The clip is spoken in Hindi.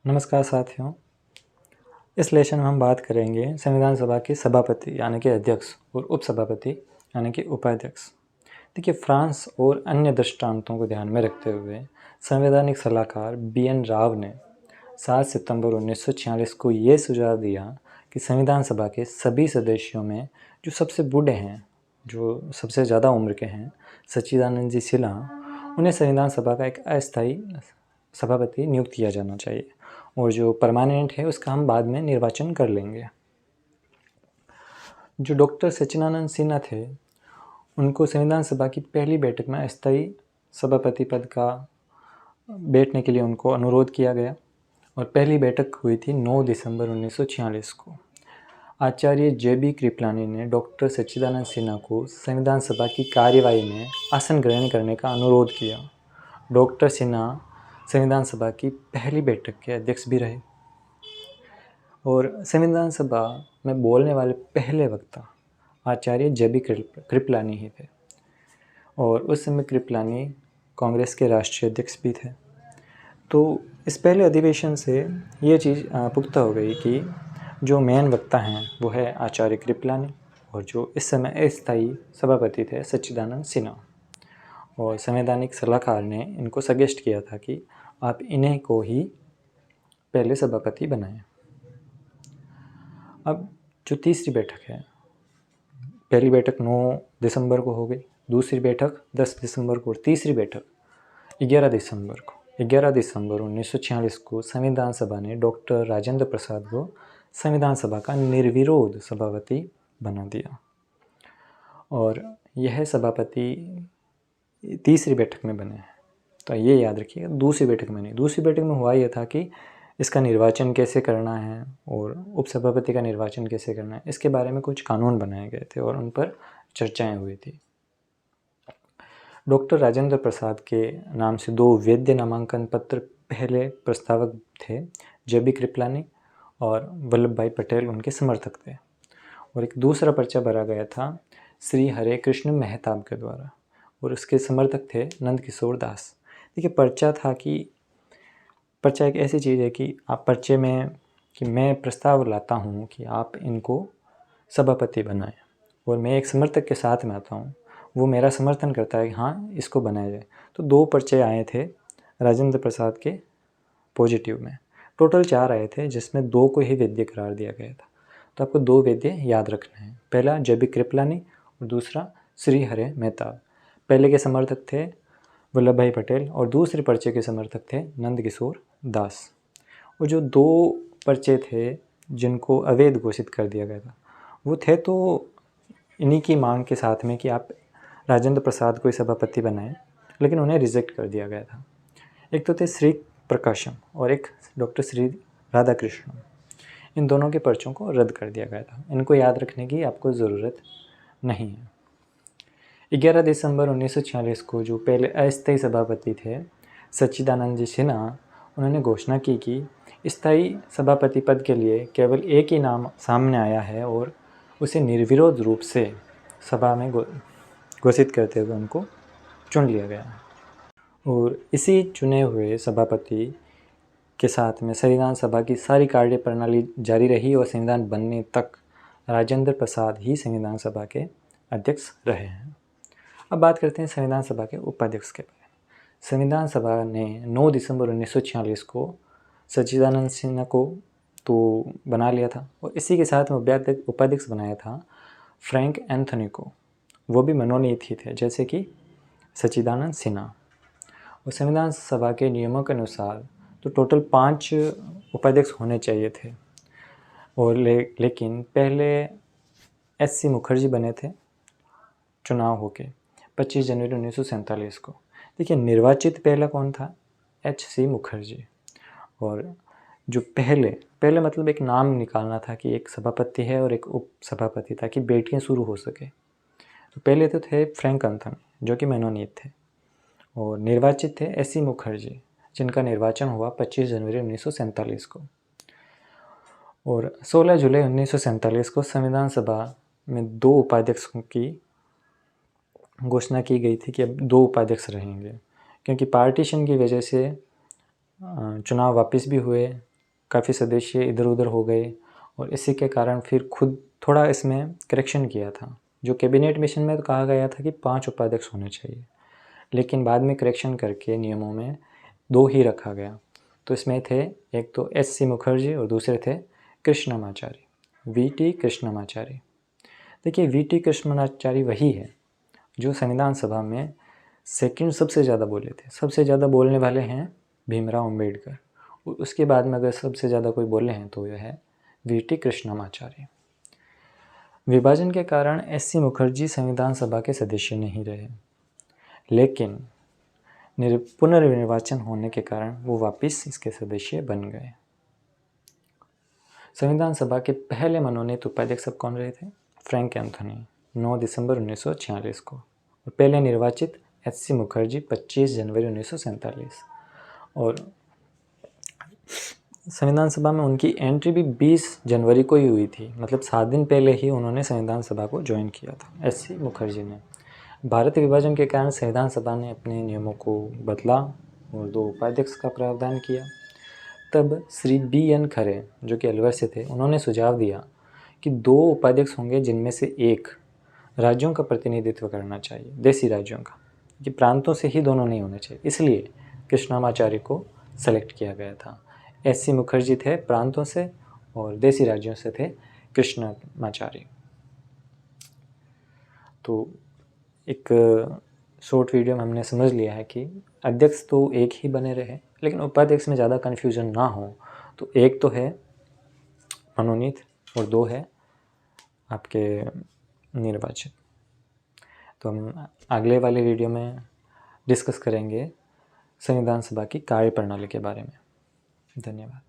नमस्कार साथियों। इस लेशन में हम बात करेंगे संविधान सभा के सभापति यानी कि अध्यक्ष और उपसभापति यानी कि उपाध्यक्ष। देखिए, फ्रांस और अन्य दृष्टांतों को ध्यान में रखते हुए संवैधानिक सलाहकार BN राव ने 7 सितंबर 1946 को ये सुझाव दिया कि संविधान सभा के सभी सदस्यों में जो सबसे बूढ़े हैं, जो सबसे ज़्यादा उम्र के हैं, सच्चिदानंद जी सिन्हा, उन्हें संविधान सभा का एक अस्थायी सभापति नियुक्त किया जाना चाहिए और जो परमानेंट है उसका हम बाद में निर्वाचन कर लेंगे। जो डॉक्टर सच्चिदानंद सिन्हा थे, उनको संविधान सभा की पहली बैठक में अस्थायी सभापति पद का बैठने के लिए उनको अनुरोध किया गया और पहली बैठक हुई थी 9 दिसंबर 1946 को। आचार्य JB कृपलानी ने डॉक्टर सच्चिदानंद सिन्हा को संविधान सभा की कार्यवाही में आसन ग्रहण करने का अनुरोध किया। डॉक्टर सिन्हा संविधान सभा की पहली बैठक के अध्यक्ष भी रहे और संविधान सभा में बोलने वाले पहले वक्ता आचार्य JB कृपलानी ही थे और उस समय कृपलानी कांग्रेस के राष्ट्रीय अध्यक्ष भी थे। तो इस पहले अधिवेशन से ये चीज़ पुख्ता हो गई कि जो मेन वक्ता हैं वो है आचार्य कृपलानी और जो इस समय अस्थायी सभापति थे सच्चिदानंद सिन्हा। और संवैधानिक सलाहकार ने इनको सजेस्ट किया था कि आप इन्हें को ही पहले सभापति बनाएं। अब जो तीसरी बैठक है, पहली बैठक 9 दिसंबर को हो गई, दूसरी बैठक 10 दिसंबर को और तीसरी बैठक 11 दिसंबर को। 11 दिसंबर 1946 को संविधान सभा ने डॉक्टर राजेंद्र प्रसाद को संविधान सभा का निर्विरोध सभापति बना दिया और यह सभापति तीसरी बैठक में बने हैं। तो ये याद रखिएगा, दूसरी बैठक में नहीं। दूसरी बैठक में हुआ यह था कि इसका निर्वाचन कैसे करना है और उपसभापति का निर्वाचन कैसे करना है, इसके बारे में कुछ कानून बनाए गए थे और उन पर चर्चाएं हुई थी। डॉक्टर राजेंद्र प्रसाद के नाम से 2 वैध नामांकन पत्र पहले प्रस्तावक थे, JB कृपलानी और वल्लभ भाई पटेल उनके समर्थक थे और एक दूसरा पर्चा भरा गया था श्री हरे कृष्ण मेहताब के द्वारा और उसके समर्थक थे नंद किशोर दास। देखिए, पर्चा था कि पर्चा एक ऐसी चीज़ है कि आप पर्चे में कि मैं प्रस्ताव लाता हूँ कि आप इनको सभापति बनाएं और मैं एक समर्थक के साथ में आता हूँ, वो मेरा समर्थन करता है कि हाँ इसको बनाया जाए। तो 2 पर्चे आए थे राजेंद्र प्रसाद के पॉजिटिव में, टोटल 4 आए थे जिसमें 2 को ही वैध करार दिया गया था। तो आपको 2 वैध याद रखने हैं, पहला JB कृपलानी और दूसरा श्री हरे मेहताब। पहले के समर्थक थे वल्लभ भाई पटेल और दूसरे पर्चे के समर्थक थे नंद किशोर दास। और जो 2 पर्चे थे जिनको अवैध घोषित कर दिया गया था वो थे तो इन्हीं की मांग के साथ में कि आप राजेंद्र प्रसाद को सभापति बनाएं, लेकिन उन्हें रिजेक्ट कर दिया गया था। एक तो थे श्री प्रकाशम और एक डॉक्टर श्री राधाकृष्णन। इन दोनों के पर्चों को रद्द कर दिया गया था। इनको याद रखने की आपको ज़रूरत नहीं है। 11 दिसंबर 1946 को जो पहले अस्थायी सभापति थे सच्चिदानंद जी सिन्हा, उन्होंने घोषणा की कि स्थायी सभापति पद के लिए केवल एक ही नाम सामने आया है और उसे निर्विरोध रूप से सभा में घोषित करते हुए उनको चुन लिया गया। और इसी चुने हुए सभापति के साथ में संविधान सभा की सारी कार्य प्रणाली जारी रही और संविधान बनने तक राजेंद्र प्रसाद ही संविधान सभा के अध्यक्ष रहे हैं। अब बात करते हैं संविधान सभा के उपाध्यक्ष के बारे में। संविधान सभा ने 9 दिसंबर 1946 को सच्चिदानंद सिन्हा को तो बना लिया था और इसी के साथ में उपाध्यक्ष बनाया था फ्रैंक एंथनी को। वो भी मनोनीत ही थे जैसे कि सच्चिदानंद सिन्हा। और संविधान सभा के नियमों के अनुसार तो टोटल 5 उपाध्यक्ष होने चाहिए थे और लेकिन पहले SC मुखर्जी बने थे चुनाव होके 25 जनवरी 1947 को। देखिए, निर्वाचित पहला कौन था? HC मुखर्जी। और जो पहले मतलब एक नाम निकालना था कि एक सभापति है और एक उप सभापति ताकि बैठकें शुरू हो सके। तो पहले तो थे फ्रैंक एंथनी जो कि मनोनीत थे और निर्वाचित थे SC मुखर्जी जिनका निर्वाचन हुआ 25 जनवरी 1947 को। और 16 जुलाई 1947 को संविधान सभा में 2 उपाध्यक्षों की घोषणा की गई थी कि अब 2 उपाध्यक्ष रहेंगे, क्योंकि पार्टीशन की वजह से चुनाव वापस भी हुए, काफ़ी सदस्य इधर उधर हो गए और इसी के कारण फिर खुद थोड़ा इसमें करेक्शन किया था। जो कैबिनेट मिशन में तो कहा गया था कि 5 उपाध्यक्ष होने चाहिए, लेकिन बाद में करेक्शन करके नियमों में 2 ही रखा गया। तो इसमें थे एक तो एस.सी. मुखर्जी और दूसरे थे कृष्णमाचारी, वी.टी. कृष्णमाचारी। देखिए, वी.टी. कृष्णमाचारी वही है जो संविधान सभा में सेकंड सबसे ज़्यादा बोले थे। सबसे ज़्यादा बोलने वाले हैं भीमराव अंबेडकर, और उसके बाद में अगर सबसे ज़्यादा कोई बोले हैं तो यह है वी.टी. कृष्णमाचारी। विभाजन के कारण एस.सी. मुखर्जी संविधान सभा के सदस्य नहीं रहे, लेकिन पुनर्निर्वाचन होने के कारण वो वापस इसके सदस्य बन गए। संविधान सभा के पहले मनोनीत उपाध्यक्ष अब कौन रहे थे? फ्रैंक एंथोनी, 9 दिसंबर 1946 को। और पहले निर्वाचित एस.सी. मुखर्जी 25 जनवरी 1947। और संविधान सभा में उनकी एंट्री भी 20 जनवरी को ही हुई थी, मतलब 7 दिन पहले ही उन्होंने संविधान सभा को ज्वाइन किया था एस.सी. मुखर्जी ने। भारत विभाजन के कारण संविधान सभा ने अपने नियमों को बदला और 2 उपाध्यक्ष का प्रावधान किया। तब श्री B.N. खरे, जो कि अलवर से थे, उन्होंने सुझाव दिया कि 2 उपाध्यक्ष होंगे जिनमें से एक राज्यों का प्रतिनिधित्व करना चाहिए, देसी राज्यों का, कि प्रांतों से ही दोनों नहीं होने चाहिए। इसलिए कृष्णमाचारी को सेलेक्ट किया गया था। एस.सी. मुखर्जी थे प्रांतों से और देसी राज्यों से थे कृष्णमाचारी। तो एक शॉर्ट वीडियो में हमने समझ लिया है कि अध्यक्ष तो एक ही बने रहे, लेकिन उपाध्यक्ष में ज़्यादा कन्फ्यूजन ना हो तो एक तो है मनोनीत और 2 है आपके निर्वाचित। तो हम अगले वाले वीडियो में डिस्कस करेंगे संविधान सभा की कार्यप्रणाली के बारे में। धन्यवाद।